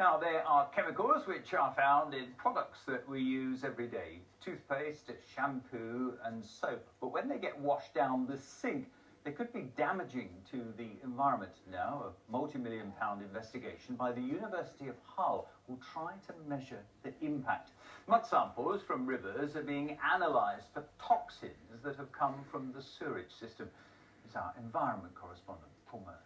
Now, there are chemicals which are found in products that we use every day, toothpaste, shampoo and soap. But when they get washed down the sink, they could be damaging to the environment. Now, a multi-million-pound investigation by the University of Hull will try to measure the impact. Mud samples from rivers are being analysed for toxins that have come from the sewerage system. Is our environment correspondent, Paul Murphy.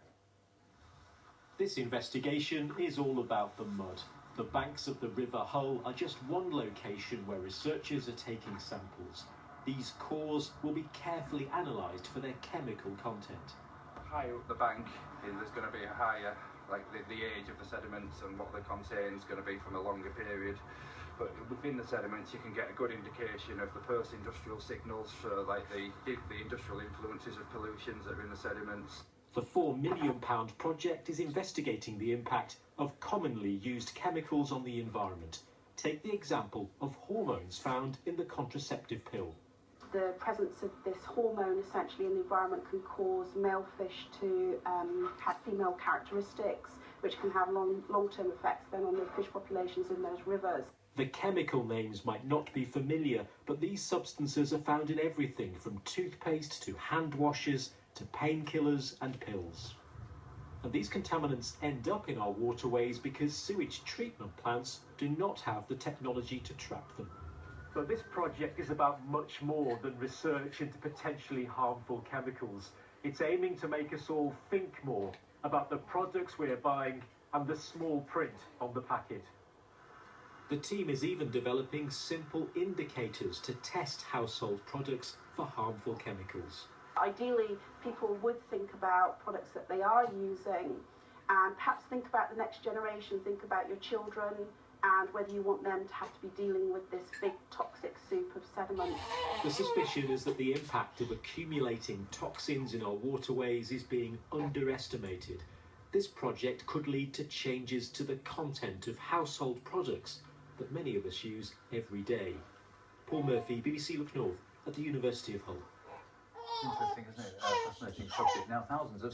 This investigation is all about the mud. The banks of the River Hull are just one location where researchers are taking samples. These cores will be carefully analysed for their chemical content. Higher up the bank, there's going to be a higher, like the age of the sediments and what they contain is going to be from a longer period. But within the sediments, you can get a good indication of the post-industrial signals for like the industrial influences of pollutions that are in the sediments. The £4 million project is investigating the impact of commonly used chemicals on the environment. Take the example of hormones found in the contraceptive pill. The presence of this hormone essentially in the environment can cause male fish to have female characteristics, which can have long-term effects then on the fish populations in those rivers. The chemical names might not be familiar, but these substances are found in everything from toothpaste to hand washes to painkillers and pills. And these contaminants end up in our waterways because sewage treatment plants do not have the technology to trap them. But this project is about much more than research into potentially harmful chemicals. It's aiming to make us all think more about the products we're buying and the small print on the packet. The team is even developing simple indicators to test household products for harmful chemicals. Ideally, people would think about products that they are using and perhaps think about the next generation, think about your children and whether you want them to have to be dealing with this big toxic soup of sediments. The suspicion is that the impact of accumulating toxins in our waterways is being underestimated. This project could lead to changes to the content of household products that many of us use every day. Paul Murphy, BBC Look North at the University of Hull. Interesting, isn't it? Fascinating subject. Now, thousands of